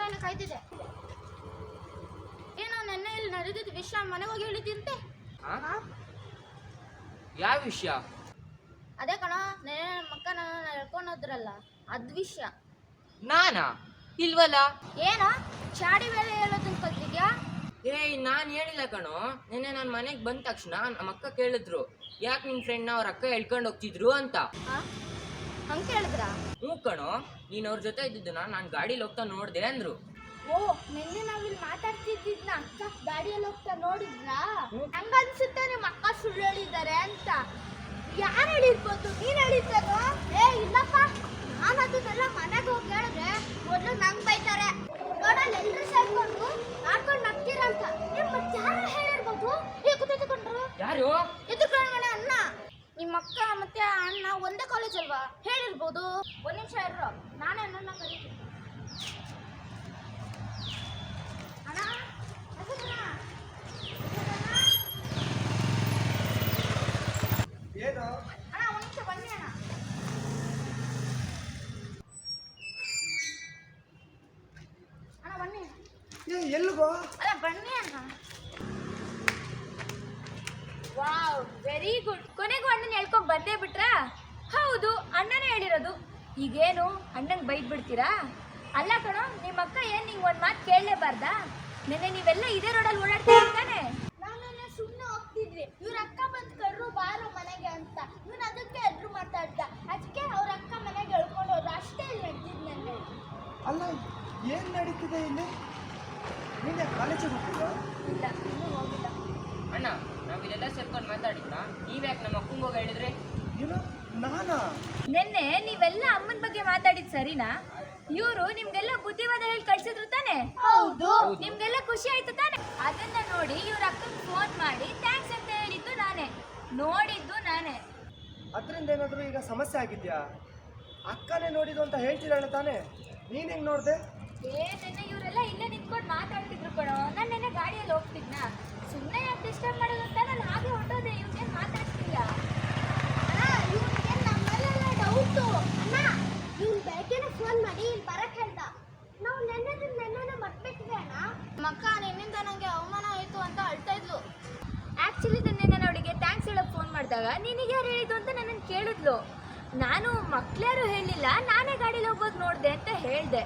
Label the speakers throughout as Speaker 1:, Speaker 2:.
Speaker 1: ಮೇಲೆ ಕಾಯ್ತಿದೆ. ಏನೋ ನೆನ್ನೆ ಇಲ್ಲಿ ನಡೆದಿದ್ದ ವಿಷಯ ಮನೆಗೆ ಹೋಗಿ ಹೇಳಿದ್ದಂತೆ.
Speaker 2: ಯಾವ ವಿಷಯ?
Speaker 1: ಅದೇ ಕಣೋ, ನೆನ್ನೆ ಮಕ್ಕನ ಹೇಳ್ಕೊಂಡು ಹೋದ್ರಲ್ಲ, ಅದ್ ವಿಷಯ.
Speaker 2: ನಾನಾ? ಇಲ್ವಲ್ಲ.
Speaker 1: ಏನೋ ಚಾಡಿ ಮೇಲೆ ಹೇಳೋದನ್ನ ಕಲ್ತಿದ್ಯಾ?
Speaker 2: ನಾನ್ ಹೇಳಿಲ್ಲ ಕಣೋ. ನೆನ್ನೆ ನಾನು ಮನೆಗೆ ಬಂದ ತಕ್ಷಣ ನಮ್ಮ ಅಕ್ಕ ಕೇಳಿದ್ರು, ಯಾಕೆ ನಿನ್ ಫ್ರೆಂಡ್ನ ಅವ್ರ ಅಕ್ಕ ಹೇಳ್ಕೊಂಡು ಹೋಗ್ತಿದ್ರು ಅಂತ.
Speaker 1: ಹಂಗೆ ಹೇಳಿದ್ರ?
Speaker 2: ಹ್ಞೂ ಕಣೋ, ನೀನ್ ಅವ್ರ ಜೊತೆ ಇದ್ದಿದ್ದನ್ನ ನಾನು ಗಾಡಿಲಿ ಹೋಗ್ತಾ ನೋಡ್ದೆ ಅಂದ್ರು.
Speaker 1: ಓ, ನಿನ್ನೆ ನಾವಿಲ್ಲಿ ಮಾತಾಡ್ತಿದ್ದಿದ್ನ ಅಕ್ಕ ಗಾಡಿಯಲ್ಲಿ ಹೋಗ್ತಾ ನೋಡಿದ್ರಾ? ಹಂಗ ಅನ್ಸುತ್ತೆ ನಿಮ್ಮ ಅಕ್ಕ ಸುಳ್ಳು ಹೇಳಿದ್ದಾರೆ ಅಂತ. ಯಾರು ಹೇಳಿರ್ಬೋದು? ನೀನ್ ಹೇಳಿದ್ದಾರೋ? ಇಲ್ಲಪ್ಪ, ನಾನು ಅದನ್ನೆಲ್ಲ ಮನೆಗೆ ಹೋಗಿ ಹೇಳಿದ್ರೆ ಮೊದಲು ನಂಗೆ ಬೈತಾರೆ. ನೋಡಲ್ಲಿ ಎಲ್ಲರೂ ಸೇರ್ಕೊಂಡು ಮಾಡ್ಕೊಂಡು ನಗ್ತೀರಂತ. ಮತ್ತೆ ಯಾರು ಹೇಳಿರ್ಬೋದು? ಕೂತ್ಕೊಂಡ್ರು
Speaker 2: ಯಾರು?
Speaker 1: ಎದುರುಗಡೆ ಅಣ್ಣ. ನಿಮ್ಮ ಅಕ್ಕ ಮತ್ತೆ ಅಣ್ಣ ಒಂದೇ ಕಾಲೇಜ್ ಅಲ್ವಾ? ಹೇಳಿರ್ಬೋದು. ಒಂದ್ ನಿಮಿಷ ಇರ್ರು, ನಾನೇ ಅಣ್ಣನ ಕರೀತೀನಿ. ಅಣ್ಣ
Speaker 3: ಏನು?
Speaker 1: ಅಣ್ಣ ಒಂದ್ ನಿಮಿಷ ಬನ್ನಿ ಅಣ್ಣ. ಅಣ್ಣ ಬನ್ನಿ.
Speaker 3: ಎಲ್ಲಿಗೋ?
Speaker 1: ಅಲ್ಲ ಬನ್ನಿ ಅಣ್ಣ. Wow, very good. ಕೊನೆಗೂ ಅಣ್ಣನ ಹೇಳ್ಕೊಂಡ್ ಬಂದೇ ಬಿಟ್ರಾ? ಹೌದು, ಅಣ್ಣನೇ ಹೇಳಿರೋದು. ಈಗೇನು ಅಣ್ಣಂಗೆ ಬೈದ್ ಬಿಡ್ತೀರಾ? ಅಲ್ಲ ಕಣೋ, ನಿಮ್ಮ ಅಕ್ಕ ಏನ್ ನಿಂಗೆ ಒಂದ್ ಮಾತು ಕೇಳಲೇಬಾರ್ದಾ? ನೆನ್ನೆ ನೀವೆಲ್ಲ ಇದೇ ರೋಡಲ್ಲಿ ಓಡಾಡ್ತೀರಿ ತಾನೆ? ನಾನೆಲ್ಲ ಸುಮ್ಮನೆ ಹೋಗ್ತಿದ್ವಿ, ಇವ್ರ ಅಕ್ಕ ಬಂದು ಕರ್ರು ಬಾರೋ ಮನೆಗೆ ಅಂತ. ಇವನು ಅದಕ್ಕೆ ಎದ್ರು ಮಾತಾಡ್ದ. ಅದಕ್ಕೆ ಅವ್ರ ಅಕ್ಕ ಮನೆಗೆ ಹೇಳ್ಕೊಂಡು ಹೋದ್ರು. ಅಷ್ಟೇ ಇಲ್ಲಿ ನಡೆದಿದ್ದು ನೆನ್ನೆ.
Speaker 3: ಅಲ್ಲ, ಏನ್ ನಡೀತಿದೆ ಇಲ್ಲಿ? ನೀನೆ ಕಾಲೇಜಿಗೆ ಹೋಗ್ತಿಲ್ಲ?
Speaker 1: ಇಲ್ಲ, ಇನ್ನೂ ಹೋಗಿಲ್ಲ.
Speaker 2: ಅಣ್ಣ, ನಾವ್ ಇದೆಲ್ಲ ಸೇರ್ಕೊಂಡು ಮಾತಾಡಿದ್ನ, ನೀವ್ಯಾಕೆ ನಮ್ಮ ಅಕ್ಕಂಗೆ ಹೋಗಿ ಹೇಳಿದ್ರಿ?
Speaker 3: ಏನು? ನಾನಾ?
Speaker 1: ನೆನ್ನೆ ನೀವೆಲ್ಲ ಅಮ್ಮನ ಬಗ್ಗೆ ಮಾತಾಡಿದ್ ಸರಿನಾ? ಇವರು ನಿಮ್ಗೆಲ್ಲ ಬುದ್ಧಿವಾದ ಹೇಳಿ ಕಳ್ಸಿದ್ರು ತಾನೆ? ಹೌದು. ನಿಮ್ಗೆಲ್ಲ ಖುಷಿ ಆಯ್ತು ತಾನೆ? ಅದನ್ನ ನೋಡಿ ಇವ್ರ ಅಕ್ಕಂಗೆ ಫೋನ್ ಮಾಡಿ ಥ್ಯಾಂಕ್ಸ್ ಅಂತ ಹೇಳಿದ್ದು ನಾನೇ, ನೋಡಿದ್ದು ನಾನೇ.
Speaker 3: ಅದರಿಂದ ಏನಾದರೂ ಈಗ ಸಮಸ್ಯೆ ಆಗಿದ್ಯಾ? ಅಕ್ಕನೇ ನೋಡಿದ್ದು ಅಂತ ಹೇಳ್ತಿದ್ದಾಳೆ ತಾನೆ? ನೀನ್ ಹೆಂಗ್ ನೋಡ್ದೆ?
Speaker 1: ನೆನ್ನೆ ಇವರೆಲ್ಲ ಇಲ್ಲೇ ನಿಂತ್ಕೊಂಡು ಮಾತಾಡ್ತಿದ್ರು ಕಣೋ. ನಾನು ನೆನ್ನೆ ಗಾಡಿಯಲ್ಲಿ ಹೋಗ್ತಿದ್ನಾ, ಸುಮ್ಮನೆ ಯಾಕೆ ಡಿಸ್ಟರ್ಬ್ ಮಾಡೋದು ಅಂತ ನಾನು ಹಾಗೆ ಹೊಟ್ಟೋದೆ. ಇವ್ನೇನು ಮಾತಾಡ್ತಿಲ್ಲ. ಅಣ್ಣ, ಇವ್ನಿಗೆ ನಮ್ಮ ಮೇಲೆಲ್ಲ ಡೌಟು. ಅಣ್ಣ, ಇವ್ನು ಬೆಳಗ್ಗೆನೇ ಫೋನ್ ಮಾಡಿ ಇಲ್ಲಿ ಬರಕ್ಕೆ ಹೇಳ್ದ. ನಾವು ನೆನ್ನೆನ ಮರ್ತ್ಬಿಟ್ವಿ ಅಣ್ಣ. ಮಕ್ಕ ನಿನ್ನಿಂದ ನನಗೆ ಅವಮಾನ ಆಯಿತು ಅಂತ ಅಳ್ತಾ ಇದ್ಲು. ಆ್ಯಕ್ಚುಲಿ ನೆನ್ನೆ ನಾನು ಅವಳಿಗೆ ಥ್ಯಾಂಕ್ಸ್ ಹೇಳೋಕೆ ಫೋನ್ ಮಾಡಿದಾಗ ನಿನಗೆ ಯಾರು ಹೇಳಿದ್ದು ಅಂತ ನನ್ನನ್ನು ಕೇಳಿದ್ಲು. ನಾನು ಮಕ್ಳ್ಯಾರು ಹೇಳಿಲ್ಲ, ನಾನೇ ಗಾಡೀಲಿ ಹೋಗೋದು ನೋಡಿದೆ ಅಂತ ಹೇಳಿದೆ.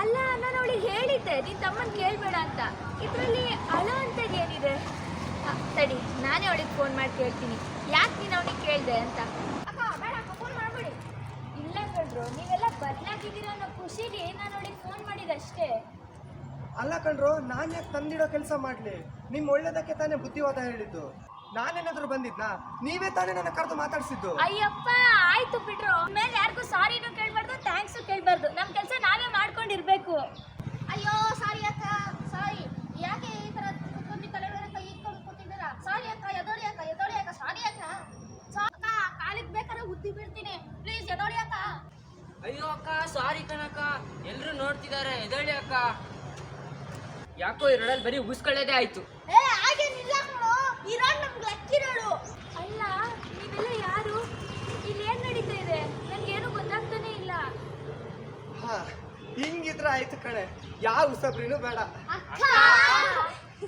Speaker 1: ಅಲ್ಲ, ನಾನು ಅವಳಿಗೆ ಹೇಳಿದ್ದೆ ನಿನ್ನ ತಮ್ಮನ ಕೇಳಬೇಡ ಅಂತ. ಇದರಲ್ಲಿ ಅಳೋ ಅಂಥದ್ದು ಏನಿದೆ? ತಡಿ, ನಾನೇ ಅವಳಿಗೆ ಫೋನ್ ಮಾಡಿ ಕೇಳ್ತೀನಿ, ಯಾಕೆ ನೀನು ಅವನಿಗೆ ಕೇಳಿದೆ ಅಂತ. ಅಕ್ಕ ಬೇಡ ಅಕ್ಕ, ಫೋನ್ ಮಾಡಬೇಡಿ. ಇಲ್ಲ ಕಣ್ರು, ನೀವೆಲ್ಲ ಬದಲಾಗಿದ್ದೀರಾ ಅನ್ನೋ ಖುಷಿಗೆ ನಾನು ಅವಳಿಗೆ ಫೋನ್ ಮಾಡಿದಷ್ಟೇ.
Speaker 3: ಅಲ್ಲ ಕಣ್ರು, ನಾನು ಯಾಕೆ ತಂದಿಡೋ ಕೆಲಸ ಮಾಡಲಿ? ನಿಮ್ಮ ಒಳ್ಳೇದಕ್ಕೆ ತಾನೇ ಬುದ್ಧಿವಾದ ಹೇಳಿದ್ದು. ನಾನೇನಾದರೂ ಬಂದಿದ್ನಾ? ನೀವೇ ತಾನೇ ನನ್ನ ಕರೆದು ಮಾತಾಡ್ಸಿದ್ದು.
Speaker 1: ಅಯ್ಯಪ್ಪ, ಆಯ್ತು ಬಿಡ್ರು. ಮೇಲೆ ಯಾರಿಗೂ ಸಾರಿನೂ ಕೇಳಬಾರ್ದು, ಥ್ಯಾಂಕ್ಸು ಕೇಳಬಾರ್ದು. ನಮ್ಮ ಕೆಲಸ ನಾವೇ ಮಾಡ್ಕೊಂಡಿರ್ಬೇಕು. ಅಯ್ಯೋ ಸಾರಿ ಅಕ್ಕ, ಸಾರಿ. ಯಾಕೆ ಈ ಥರ ಕುತ್ಕೊಂಡು ತಲೆ ಮೇಲೆ ಕೈ ಇಟ್ಕೊಂಡು ಕೂತಿದ್ದೀರಾ? ಸಾರಿ ಅಕ್ಕ, ಎದೋಳಿ ಅಕ್ಕ, ಎದೋಳಿ ಅಕ್ಕ, ಸಾರಿ ಅಕ್ಕ. ಅಕ್ಕ, ಕಾಲಿಗೆ ಬೇಕಾದ್ರೆ ಉದ್ದಿ ಬಿಡ್ತೀನಿ, ಪ್ಲೀಸ್ ಎದೋಳಿ ಅಕ್ಕ.
Speaker 2: ಅಯ್ಯೋ ಅಕ್ಕ, ಸಾರಿ ಕಣಕ್ಕ, ಎಲ್ರು ನೋಡ್ತಿದ್ದಾರೆ, ಎದಳಿ ಅಕ್ಕ. ಯಾಕೋ ಈ ರೋಡಲ್ಲಿ ಬರೀ ಉಗಿಸ್ಕೊಳ್ಳೋದೇ ಆಯ್ತು.
Speaker 1: ಹಾಗೇನಿಲ್ಲ ಕಣೋ, ಈ ರೋಡ್ ನಮ್ಗೆ ಲಕ್ಕಿರೋಡು. ಅಲ್ಲ, ನೀವೆಲ್ಲ ಯಾರು? ಇಲ್ಲಿ ಏನ್ ನಡೀತಾ ಇದೆ? ನನ್ಗೇನು ಗೊತ್ತಾಗ್ತಾನೆ ಇಲ್ಲ.
Speaker 3: ಹಾ, ಹಿಂಗಿದ್ರೆ ಆಯ್ತು ಕಣೆ, ಯಾವ ಉಸಬ್ರಿನೂ ಬೇಡ.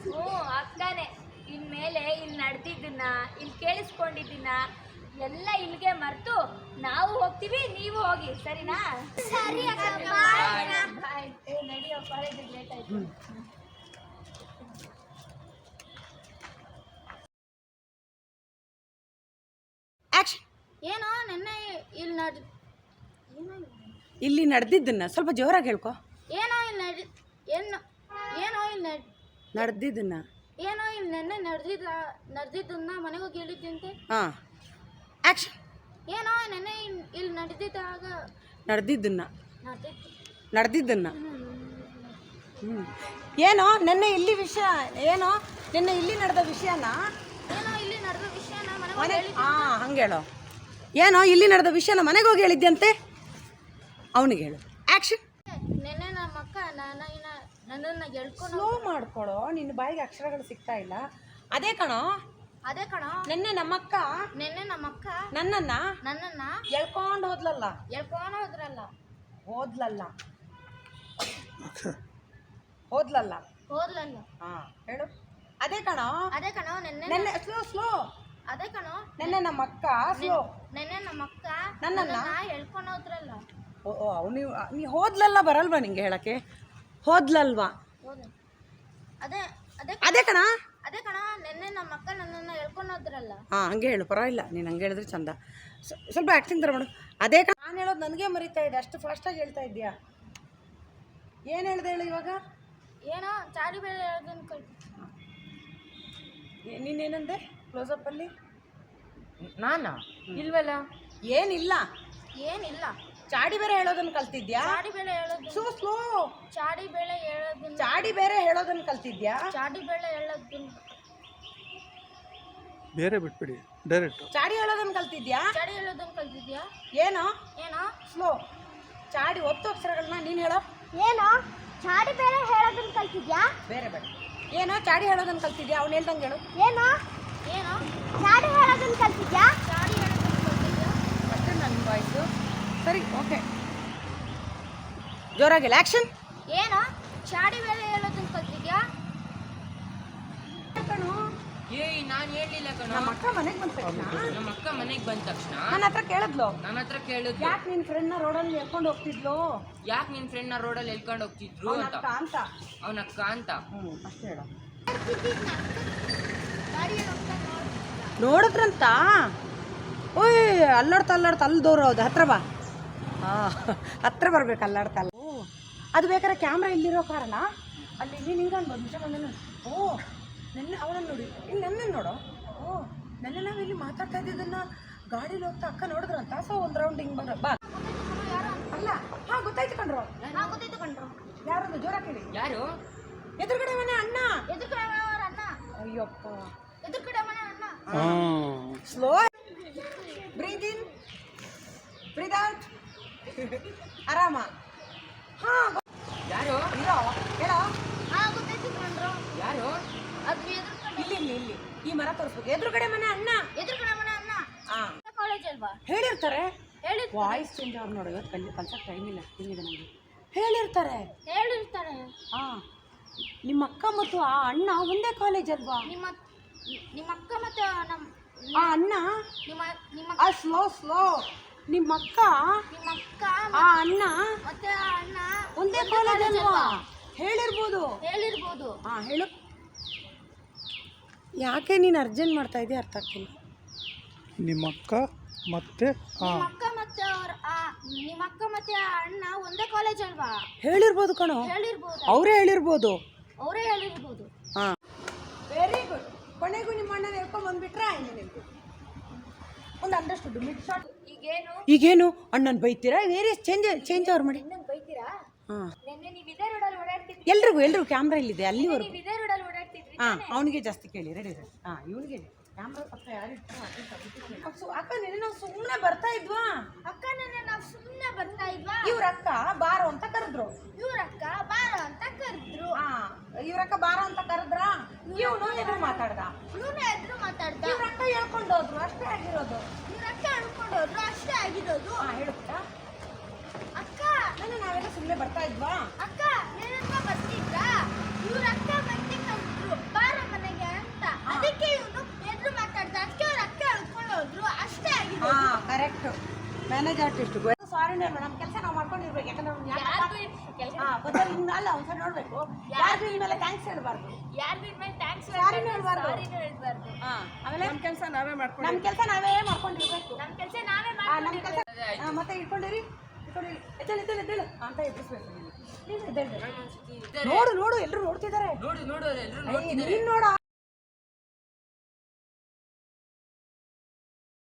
Speaker 1: ಹ್ಞೂ ಅಕ್ಕನೇ. ಇನ್ಮೇಲೆ ಇಲ್ಲಿ ನಡೆದಿದ್ದನ್ನ, ಇಲ್ಲಿ ಕೇಳಿಸ್ಕೊಂಡಿದ್ದನ್ನ ಎಲ್ಲ ಇಲ್ಲಿಗೆ ಮರೆತು ನಾವು ಹೋಗ್ತೀವಿ, ನೀವು ಹೋಗಿ, ಸರಿನಾ? ಸರಿ ಅಕ್ಕ, ಬಾಯ್. ನಡಿಯೋ, ಕಾಲೇಜಿಗೆ ಲೇಟ್ ಆಯ್ತು. ಏನೋ ನೆನ್ನೆ
Speaker 4: ಇಲ್ಲಿ ನಡೆದಿದ್ದನ್ನ ಸ್ವಲ್ಪ ಜೋರಾಗಿ ಹೇಳ್ಕೊ.
Speaker 1: ಏನೋ ಇಲ್ಲಿ
Speaker 4: ನಡೆದಿದ್ದನ್ನ
Speaker 1: ಏನೋ ಇಲ್ಲಿ ನೆನ್ನೆ ನಡೆದಿದ್ದನ್ನ ಮನೆಗೆ ಹೋಗಿ ಹೇಳಿದ್ದಂತೆ.
Speaker 4: ಹಾಂ, ಆ್ಯಕ್ಷನ್.
Speaker 1: ಏನೋ ನೆನ್ನೆ ಇಲ್ಲಿ ನಡೆದಿದ್ದಾಗ
Speaker 4: ನಡೆದಿದ್ದನ್ನ ಏನೋ ನೆನ್ನೆ ಇಲ್ಲಿ ವಿಷಯ, ಏನೋ ನೆನ್ನೆ ಇಲ್ಲಿ ನಡೆದ ವಿಷಯನ,
Speaker 1: ಏನೋ ಇಲ್ಲಿ ನಡೆದ ವಿಷಯನ
Speaker 4: ಮನೆ. ಹಾಂ, ಹಂಗೆ ಹೇಳೋ. ಏನೋ ಇಲ್ಲಿ ನಡೆದ ವಿಷಯನ ಮನೆಗೆ ಹೋಗಿ ಹೇಳಿದ್ದಂತೆ, ಅವನಿಗೆ ಹೇಳು. ಆ್ಯಕ್ಷನ್.
Speaker 1: ನೆನ್ನೆ ನಮ್ಮ ಅಕ್ಕ ನನ್ನನ್ನು ಎಳ್ಕೊಂಡು
Speaker 4: ಸ್ಲೋ ಮಾಡ್ಕೊಳೋ, ನಿನ್ನ ಬಾಯಿಗೆ ಅಕ್ಷರಗಳು ಸಿಗ್ತಾ ಇಲ್ಲ. ಅದೇ ಕಣೋ, ನೆನ್ನೆ ನಮ್ಮಕ್ಕ ನನ್ನನ್ನ ಎಳ್ಕೊಂಡು ಹೋದ್ಲಲ್ಲ.
Speaker 1: ಹೋದ್ರಲ್ಲ.
Speaker 4: ಹೋದ್ಲಲ್ಲ.
Speaker 1: ಹೋದ್ಲಲ್ಲ.
Speaker 4: ಹಾ ಹೇಳು. ಅದೇ ಕಣೋ.
Speaker 1: ಅದೇ ಕಣೋ ನೆನ್ನೆ
Speaker 4: ನೆನ್ನೆ ಸ್ಲೋ.
Speaker 1: ಅದೇ ಕಣೋ
Speaker 4: ನೆನ್ನೆ ನಮ್ಮ ಅಕ್ಕ ಸ್ಲೋ.
Speaker 1: ನೆನ್ನೆ ನಮ್ಮ ಅಕ್ಕ
Speaker 4: ನನ್ನನ್ನ
Speaker 1: ಹೇಳ್ಕೊಂಡು ಹೋದ್ರಲ್ಲ.
Speaker 4: ನೀ ಹೋದ್ಲಲ್ಲ ಬರಲ್ವಾ ನಿಂಗೆ ಹೇಳಕ್ಕೆ? ಹೋದ್ಲಲ್ವಾ?
Speaker 1: ಅದೇ ಅದೇ
Speaker 4: ಅದೇ ಕಣ.
Speaker 1: ಅದೇ ಕಣ ನೆನ್ನೆ ನಮ್ಮ ಅಕ್ಕ ನನ್ನನ್ನು ಹೇಳ್ಕೊಂಡು ಹೋದ್ರಲ್ಲ.
Speaker 4: ಹಾಂ ಹಂಗೆ ಹೇಳು, ಪರವಾಗಿಲ್ಲ, ನೀನು ಹಂಗೆ ಹೇಳಿದ್ರೆ ಚಂದ. ಸ್ವಲ್ಪ ಆ್ಯಕ್ಟಿಂಗ್ ಥರ ಮಾಡು. ಅದೇ ಕಣ. ನಾನು ಹೇಳೋದು ನನಗೆ ಮರಿತಾ ಇದೆ, ಅಷ್ಟು ಫಾಸ್ಟಾಗಿ ಹೇಳ್ತಾ ಇದ್ದೀಯಾ. ಏನು ಹೇಳ್ದೆ ಹೇಳು ಇವಾಗ?
Speaker 1: ಏನೋ ಚಾಡಿ ಬೇಳೆ ಹೇಳೋದನ್ನು ಕಲ್ತು.
Speaker 4: ನೀನೇನಂದೆ ಕ್ಲೋಸಪ್ಪಲ್ಲಿ?
Speaker 2: ನಾನಾ? ಇಲ್ವಲ್ಲ.
Speaker 4: ಏನಿಲ್ಲ.
Speaker 1: ಏನಿಲ್ಲ.
Speaker 4: ಚಾಡಿ ಬೇರೆ ಹೇಳೋದನ್ನು ಕಲ್ತಿದ್ಯಾ?
Speaker 1: ಚಾಡಿ ಬೇಳೆ ಹೇಳೋದು.
Speaker 4: ಸ್ಲೋ.
Speaker 1: ಚಾಡಿ ಬೇಳೆ ಹೇಳೋದನ್ನು.
Speaker 4: ಚಾಡಿ ಬೇರೆ ಹೇಳೋದನ್ನು ಕಲ್ತಿದ್ಯಾ?
Speaker 1: ಚಾಡಿ ಬೇಳೆ ಹೇಳೋದನ್ನು.
Speaker 3: ಬೇರೆ ಬಿಟ್ಬಿಡಿ, ಡೈರೆಕ್ಟ್.
Speaker 4: ಚಾಡಿ ಹೇಳೋದನ್ನು ಕಲ್ತಿದ್ಯಾ?
Speaker 1: ಚಾಡಿ ಹೇಳೋದನ್ನು ಕಲ್ತಿದ್ಯಾ?
Speaker 4: ಏನೋ
Speaker 1: ಏನೋ
Speaker 4: ಸ್ಲೋ. ಚಾಡಿ ಒತ್ತು ಅಕ್ಷರಗಳನ್ನ ನೀನು ಹೇಳೋ.
Speaker 1: ಏನೋ ಚಾಡಿ ಬೇಳೆ ಹೇಳೋದನ್ನು ಕಲ್ತಿದ್ಯಾ?
Speaker 4: ಬೇರೆ ಬೇಡ. ಏನೋ ಚಾಡಿ ಹೇಳೋದನ್ನು ಕಲ್ತಿದ್ಯಾ? ಅವ್ನು ಹೇಳ್ದಂಗೆ ಹೇಳು.
Speaker 1: ಏನೋ ಏನೋ ಚಾಡಿ ಹೇಳೋದನ್ನು ಕಲ್ತಿದ್ಯಾ? ಚಾಡಿ ಹೇಳೋದನ್ನು ಕಲ್ತಿದ್ಯಾ?
Speaker 4: ಮತ್ತೆ ನನ್ನ ವಾಯ್ಸು ಸರಿ, ಓಕೆ, ಜೋರಾಗಿಲ್ಲ. ಆ್ಯಕ್ಷನ್.
Speaker 1: ಏನೋ ಚಾಡಿ ಬೇಳೆ ಹೇಳೋದನ್ನು ಕಲ್ತಿದ್ಯಾ?
Speaker 2: ಏಯ್ ನಾನು ಹೇಳಲಿಲ್ಲ ಕಣ.
Speaker 4: ನಮ್ಮ ಅಕ್ಕ ಮನೆಗೆ ಬಂದ ತಕ್ಷಣ
Speaker 2: ನಮ್ಮ ಅಕ್ಕ ಮನೆಗೆ ಬಂದ ತಕ್ಷಣ
Speaker 4: ನನ್ನ ಹತ್ರ ಕೇಳಿದ್ಲು,
Speaker 2: ನನ್ನ ಹತ್ರ ಕೇಳಿದ್ಲು,
Speaker 4: ಯಾಕೆ ನಿನ್ನ ಫ್ರೆಂಡ್ನ ರೋಡಲ್ಲಿ ಎಳ್ಕೊಂಡು ಹೋಗ್ತಿದ್ಲು?
Speaker 2: ಯಾಕೆ ನಿನ್ನ ಫ್ರೆಂಡ್ನ ರೋಡಲ್ಲಿ ಎಳ್ಕೊಂಡು ಹೋಗ್ತಿದ್ರು
Speaker 4: ಅವ್ನ
Speaker 2: ಅಂತ.
Speaker 4: ಅಕ್ಕ ಅಂತ.
Speaker 2: ಅವನ ಅಕ್ಕ ಅಂತ.
Speaker 4: ಅಷ್ಟೇ ಹೇಳು.
Speaker 1: ಗಾಡಿ ಹೋಗ್ತಾ
Speaker 4: ನೋಡಿದ್ರಂತ? ಓಯ್ ಅಲ್ಲಾಡ್ತಾ ಅಲ್ಲಿ ದೂರ ಹೌದು, ಹತ್ರ ಬಾ. ಹಾಂ ಹತ್ರ ಬರ್ಬೇಕು, ಅಲ್ಲಾಡ್ತಾ. ಓ ಅದು ಬೇಕಾದ್ರೆ ಕ್ಯಾಮ್ರಾ ಇಲ್ಲಿರೋ ಕಾರಣ ಅಲ್ಲಿ ನೀನು ಹಿಂಗನ್ಬೋದು. ನಿಜ ಬಂದ. ಓ ನೆನ್ನೆ ಅವಳನ್ನು ನೋಡಿ, ಇಲ್ಲಿ ನೆನ್ನೆ ನೋಡು. ಓ ನೆನ್ನೆ ನಾವು ಇಲ್ಲಿ ಮಾತಾಡ್ತಾ ಇದ್ದಿದ್ದನ್ನು ಗಾಡೀಲಿ ಹೋಗ್ತಾ ಅಕ್ಕ ನೋಡಿದ್ರಂತ. ಸೊ ಒಂದು ರೌಂಡ್ ಹಿಂಗೆ ಬರೋ ಬಾ. ಅಲ್ಲ, ಹಾಂ ಗೊತ್ತಾಯ್ತು ಕಣ್ರು.
Speaker 1: ಗೊತ್ತಾಯ್ತು ಕಣ್ರು.
Speaker 4: ಯಾರೊಂದು ಜೋರ ಕೇಳಿ.
Speaker 2: ಯಾರು?
Speaker 4: ಎದುರುಗಡೆ ಮನೆ ಅಣ್ಣ.
Speaker 1: ಎದುರುಗಡೆ ಮನೆಯವ್ರ ಅಣ್ಣ.
Speaker 4: ಅಯ್ಯಪ್ಪ.
Speaker 1: ಎದುರುಗಡೆ ಮನೆ ಅಣ್ಣ.
Speaker 4: ಸ್ಲೋ. ಬ್ರೀದ್ ಇನ್, ಬ್ರೀದ್ ಔಟ್. ಆರಾಮ. ಹಾಂ
Speaker 2: ಯಾರು?
Speaker 4: ಇರೋ ಹೇಳೋ.
Speaker 1: ಗೊತ್ತಾಯ್ತು ಕಣ್ರು.
Speaker 2: ಯಾರು?
Speaker 1: ಅದು ಎದುರುಗಡೆ.
Speaker 4: ಇಲ್ಲಿ ಈ ಮರ ತೋರಿಸ್ಬೇಕು. ಎದುರುಗಡೆ ಮನೆ ಅಣ್ಣ.
Speaker 1: ಎದುರುಗಡೆ ಮನೆ ಅಣ್ಣ.
Speaker 4: ಹಾಂ
Speaker 1: ಕಾಲೇಜ್ ಅಲ್ವಾ?
Speaker 4: ಹೇಳಿರ್ತಾರೆ.
Speaker 1: ಹೇಳಿರ್ತಾರೆ.
Speaker 4: ವಾಯ್ಸ್ ಚೇಂಜ್ ಅವ್ರು ನೋಡಿ, ಇವತ್ತು ಕಲ್ಸಕ್ಕೆ ಟೈಮ್ ಇಲ್ಲ, ತಿಂದಿದೆ ನಮಗೆ. ಹೇಳಿರ್ತಾರೆ. ಹಾಂ ನಿಮ್ಮ ಅಕ್ಕ ಮತ್ತು ಆ ಅಣ್ಣ ಒಂದೇ ಕಾಲೇಜ್ ಅಲ್ವಾ?
Speaker 1: ನಿಮ್ಮ ಅಕ್ಕ ಮತ್ತು
Speaker 4: ಆ ಅಣ್ಣ
Speaker 1: ನಿಮ್ಮ ನಿಮ್ಮ
Speaker 4: ಆ ಸ್ಲೋ ನಿಮ್ಮ ಅಕ್ಕ ಆ ಅಣ್ಣ
Speaker 1: ಮತ್ತೆ ಆ ಅಣ್ಣ
Speaker 4: ಒಂದೇ ಕಾಲೇಜ್ ಅಲ್ವಾ? ಹೇಳಿರ್ಬೋದು. ಹಾಂ ಹೇಳು. ಯಾಕೆ ನೀನು ಅರ್ಜೆಂಟ್ ಮಾಡ್ತಾ ಇದೀಯ? ಅರ್ಥ ಆಗ್ತಿಲ್ಲ.
Speaker 3: ನಿಮ್ಮ ಅಕ್ಕ ಮತ್ತೆ
Speaker 1: ನಿಮ್ಮ ಅಕ್ಕ ಮತ್ತೆ ಆ ಅಣ್ಣ ಒಂದೇ ಕಾಲೇಜ್ ಅಲ್ವಾ?
Speaker 4: ಹೇಳಿರ್ಬೋದು ಕಣೋ. ಅವರೇ ಹೇಳಿರ್ಬೋದು. ಹಾಂ ವೆರಿ ಗುಡ್. ಕೊನೆಗೂ ನಿಮ್ಮ ಅಣ್ಣನ ಹೇಳ್ಕೊಂಡು ಬಂದ್ಬಿಟ್ರೆ ನಿನಗೆ ಒಂದು ಅಂಡರ್ಸ್ಟುಡ್. Mid short. ಈಗೇನು ಅಣ್ಣನ ಬೈತೀರಾ? ವೇರಿ ಚೇಂಜ್ ಅವ್ರು ಮಾಡಿ.
Speaker 1: ಬೈತೀರಾ?
Speaker 4: ಹಾಂ
Speaker 1: ನೆನ್ನೆ ನೀವು ಇದೇ ರೋಡಲ್ಲಿ ಓಡಾಡ್ತಿದ್ರಿ.
Speaker 4: ಎಲ್ರಿಗೂ ಕ್ಯಾಮ್ರಾ ಇಲ್ಲಿದೆ ಅಲ್ಲಿವರೆಗೂ.
Speaker 1: ನೀವು ಇದೇ ರೋಡಲ್ಲಿ ಓಡಾಡ್ತಿದ್ರಿ.
Speaker 4: ಹಾಂ ಅವನಿಗೆ ಜಾಸ್ತಿ ಕೇಳಿ. ರೆಡಿ. ಹಾಂ ಇವನಿಗೆ ಕ್ಯಾಮ್ರಾ ಪಕ್ಕ ಯಾರು ಅಕ್ಕ ನೆನೆ ನಾವು ಸುಮ್ಮನೆ ಬರ್ತಾ ಇದ್ವಾ?
Speaker 1: ಅಕ್ಕ ನೆನ್ನೆ ನಾವು ಸುಮ್ಮನೆ ಬರ್ತಾ ಇದ್ವಾ?
Speaker 4: ಇವ್ರ ಅಕ್ಕ ಬಾರೋ ಅಂತ ಕರೆದ್ರು. ಹಾಂ ಇವ್ರಕ್ಕ ಬಾರೋ ಅಂತ ಕರೆದ್ರ. ಇವನು ಎದುರು ಮಾತಾಡ್ದ. ಇವ್ರ ಅಕ್ಕ ಹೇಳ್ಕೊಂಡು ಹೋದ್ರು. ಅಷ್ಟೇ ಆಗಿರೋದು. ಹಾಂ ಹೇಳುತ್ತಾ
Speaker 1: ಅಕ್ಕ
Speaker 4: ನಾನು ನಾವೆಲ್ಲ ಸುಮ್ಮನೆ ಬರ್ತಾ ಇದ್ವಾ?
Speaker 1: ಅಕ್ಕ ಏನಪ್ಪ ಬರ್ತಿದ್ರಾ? ಇವ್ರ ಅಕ್ಕ ಮತ್ತೆ ಕರೆದ್ರು ಬಾರ ಮನೆಗೆ ಅಂತ. ಅದಕ್ಕೆ ಇವನು ಎದುರು ಮಾತಾಡ್ದ. ಅದಕ್ಕೆ ಅವ್ರ ಅಕ್ಕ ಹೇಳ್ಕೊಂಡು ಹೋದ್ರು. ಅಷ್ಟೇ ಆಗಿದೆ.
Speaker 4: ಹಾಂ ಕರೆಕ್ಟ್. Manage artist. ಸಾರಿ ನಮ್ಮ ಕೆಲಸ ನಾವು ಮಾಡ್ಕೊಂಡಿರ್ಬೇಕು. ಯಾಕಂದ್ರೆ ಅವ್ನು ಹಾಂ ಬದಲು ಇನ್ನು ಅಲ್ಲ ಒಂದ್ಸಲ ನೋಡಬೇಕು. ಯಾರಿಗೂ ಇನ್ಮೇಲೆ ಥ್ಯಾಂಕ್ಸ್ ಹೇಳ್ಬಾರ್ದು. ಸಾರಿನೂ ಹೇಳ್ಬಾರ್ದು. ಹಾಂ ಆಮೇಲೆ ನಮ್ಮ ಕೆಲಸ ನಾವೇ ಮಾಡ್ಕೊಂಡಿರ್ಬೇಕು.
Speaker 1: ನಮ್ಮ ಕೆಲಸ ನಾವೇ
Speaker 4: ನಮ್ಮ ಕೆಲಸ ಮತ್ತೆ ಇಟ್ಕೊಂಡಿರಿ ಎದ್ದೇಳು ಅಂತ ಎಬ್ಬಿಸ್ಬೇಕು. ನೋಡು ಎಲ್ಲರೂ ನೋಡ್ತಿದ್ದಾರೆ.
Speaker 2: ನೋಡು ಎಲ್ಲರೂ
Speaker 4: ನೀನು ನೋಡ.